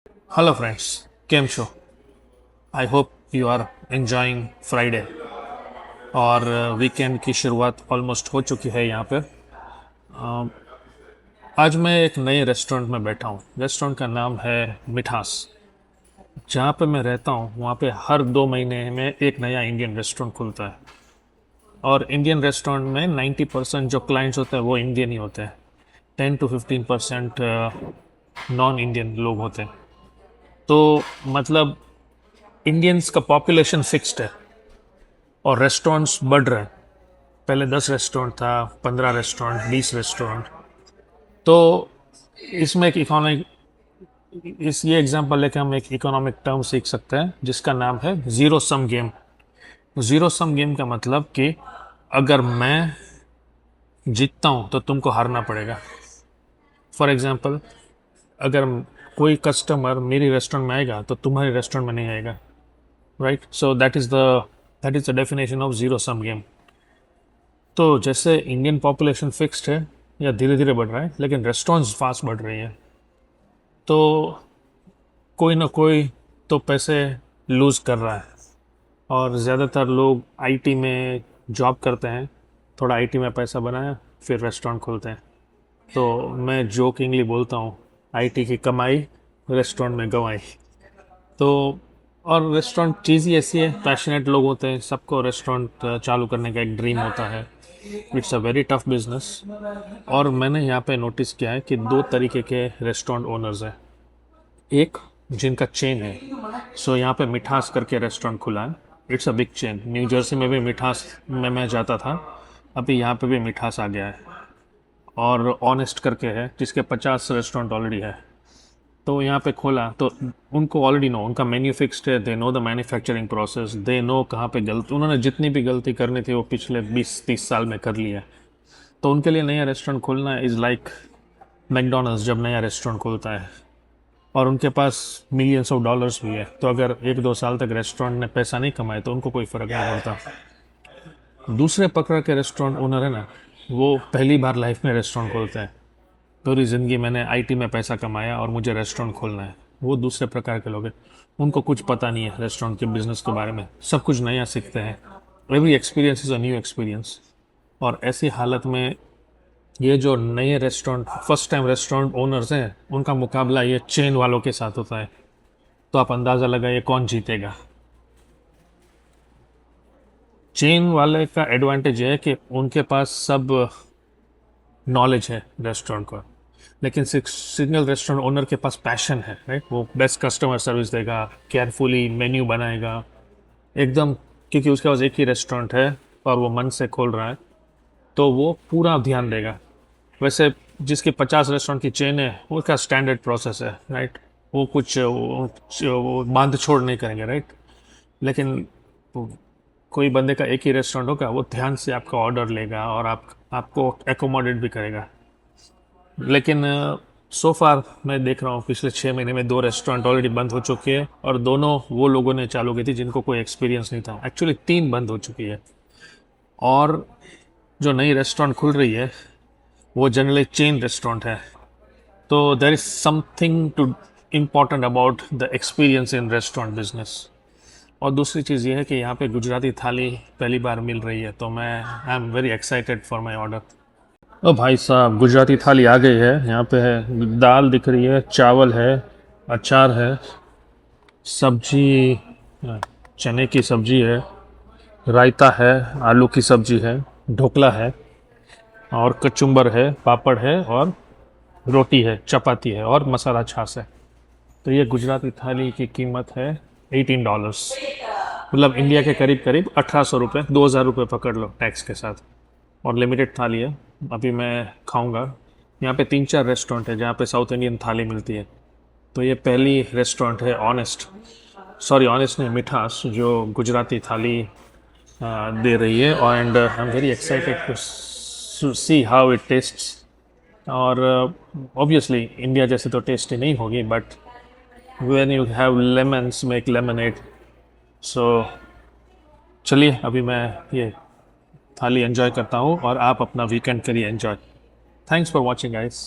Hello friends, केम शो। I hope you are enjoying Friday और वीकेंड की शुरुआत ऑलमोस्ट हो चुकी है यहाँ पे। आज मैं एक नए रेस्टोरेंट में बैठा हूँ। रेस्टोरेंट का नाम है मिठास। जहाँ पे मैं रहता हूँ वहाँ पे हर 2 महीने में एक नया इंडियन रेस्टोरेंट खुलता है। और इंडियन रेस्टोरेंट में 90% जो क्लाइंट्स होते हैं वो इंडियन ही होते हैं। 10 to 15% नॉन इंडियन लोग होते हैं। तो मतलब इंडियंस का पॉपुलेशन फिक्स्ड है और रेस्टोरेंट्स बढ़ रहे हैं। पहले 10 रेस्टोरेंट था, 15 रेस्टोरेंट, 20 रेस्टोरेंट। तो इसमें एक इकोनॉमिक इस ये एग्जांपल लेके हम एक इकोनॉमिक टर्म सीख सकते हैं जिसका नाम है zero sum game. Zero sum game का मतलब कि अगर मैं जीतता हूँ तो तुमको हारना पड़ेगा। फॉर एग्जांपल, अगर कोई कस्टमर मेरी रेस्टोरेंट में आएगा तो तुम्हारे रेस्टोरेंट में नहीं आएगा। Right, so that is the definition of zero sum game. तो जैसे इंडियन पॉपुलेशन फिक्स्ड है या धीरे धीरे बढ़ रहा है, लेकिन रेस्टोरेंट्स फास्ट बढ़ रही हैं। तो कोई ना कोई तो पैसे लूज़ कर रहा है और ज़्यादातर लोग आईटी में जॉब करते हैं। थोड़ा आईटी में पैसा बनाया फिर रेस्टोरेंट खोलते हैं। तो मैं जोकिंगली बोलता हूँ, आईटी की कमाई रेस्टोरेंट में गंवाई। तो और रेस्टोरेंट चीज़ ही ऐसी है, पैशनेट लोग होते हैं, सबको रेस्टोरेंट चालू करने का एक ड्रीम होता है। It's a very tough business. और मैंने यहाँ पे नोटिस किया है कि दो तरीके के रेस्टोरेंट ओनर्स हैं। एक जिनका चेन है। सो यहाँ पे मिठास करके रेस्टोरेंट खुला है। It's a big chain. New Jersey में भी मिठास में मैं जाता था, अभी यहाँ पे भी मिठास आ गया है। और ऑनेस्ट करके है जिसके 50 रेस्टोरेंट ऑलरेडी है। तो यहाँ पे खोला तो उनको ऑलरेडी नो, उनका मेन्यू फिक्स्ड है। They know the manufacturing process, they know कहाँ पे गलती, उन्होंने जितनी भी गलती करनी थी वो पिछले 20-30 साल में कर लिया है। तो उनके लिए नया रेस्टोरेंट खोलना इज़ लाइक मैकडोनल्ड्स जब नया रेस्टोरेंट खोलता है। और उनके पास मिलियंस ऑफ डॉलर्स भी है, तो अगर 1-2 साल तक रेस्टोरेंट ने पैसा नहीं कमाए तो उनको कोई फ़र्क नहीं पड़ता। दूसरे पकड़ के रेस्टोरेंट ओनर है ना, वो पहली बार लाइफ में रेस्टोरेंट खोलते हैं। पूरी ज़िंदगी मैंने आईटी में पैसा कमाया और मुझे रेस्टोरेंट खोलना है। वो दूसरे प्रकार के लोग हैं। उनको कुछ पता नहीं है रेस्टोरेंट के बिजनेस के बारे में, सब कुछ नया सीखते हैं। Every experience is a new experience. और ऐसी हालत में ये जो नए restaurant first time restaurant owners हैं उनका मुकाबला ये चेन वालों के साथ होता है। तो आप अंदाज़ा लगाइए कौन जीतेगा। चेन वाले का एडवांटेज है कि उनके पास सब नॉलेज है रेस्टोरेंट का, लेकिन सिंगल रेस्टोरेंट ओनर के पास पैशन है। राइट, वो बेस्ट कस्टमर सर्विस देगा, केयरफुली मेन्यू बनाएगा एकदम, क्योंकि उसके पास एक ही रेस्टोरेंट है और वो मन से खोल रहा है तो वो पूरा ध्यान देगा। वैसे जिसके 50 रेस्टोरेंट की चेन है उसका स्टैंडर्ड प्रोसेस है। राइट, वो कुछ वो बांध छोड़ नहीं करेंगे। राइट, लेकिन वो कोई बंदे का एक ही रेस्टोरेंट होगा, वो ध्यान से आपका ऑर्डर लेगा और आपको एकोमोडेट भी करेगा। लेकिन सो फार मैं देख रहा हूँ पिछले 6 महीने में 2 रेस्टोरेंट ऑलरेडी बंद हो चुके हैं और दोनों वो लोगों ने चालू की थी जिनको कोई एक्सपीरियंस नहीं था। एक्चुअली 3 बंद हो चुकी है। और जो नई रेस्टोरेंट खुल रही है वो जनरली चेन रेस्टोरेंट है। तो there is something too important about the experience in restaurant business. और दूसरी चीज़ ये है कि यहाँ पे गुजराती थाली पहली बार मिल रही है, तो मैं I am very excited for my order. ओ भाई साहब, गुजराती थाली आ गई है। यहाँ पे है, दाल दिख रही है, चावल है, अचार है, सब्जी, चने की सब्जी है, रायता है, आलू की सब्जी है, ढोकला है और कचुम्बर है, पापड़ है और रोटी है, चपाती है और मसाला छाछ है। तो ये गुजराती थाली की कीमत है $18। मतलब इंडिया के करीब करीब 1800 रुपये, 2000 रुपये पकड़ लो टैक्स के साथ। और लिमिटेड थाली है, अभी मैं खाऊंगा। यहाँ पे 3-4 रेस्टोरेंट है जहाँ पे साउथ इंडियन थाली मिलती है। तो ये पहली रेस्टोरेंट है ऑनेस्ट, सॉरी ऑनेस्ट नहीं, मिठास, जो गुजराती थाली दे रही है। And I am very excited to see how it tastes. और ऑब्वियसली इंडिया जैसे तो टेस्टी नहीं होगी, but when you have lemons make lemonade. So चलिए अभी मैं ये थाली एंजॉय करता हूँ और आप अपना वीकेंड करिए enjoy. Thanks for watching guys.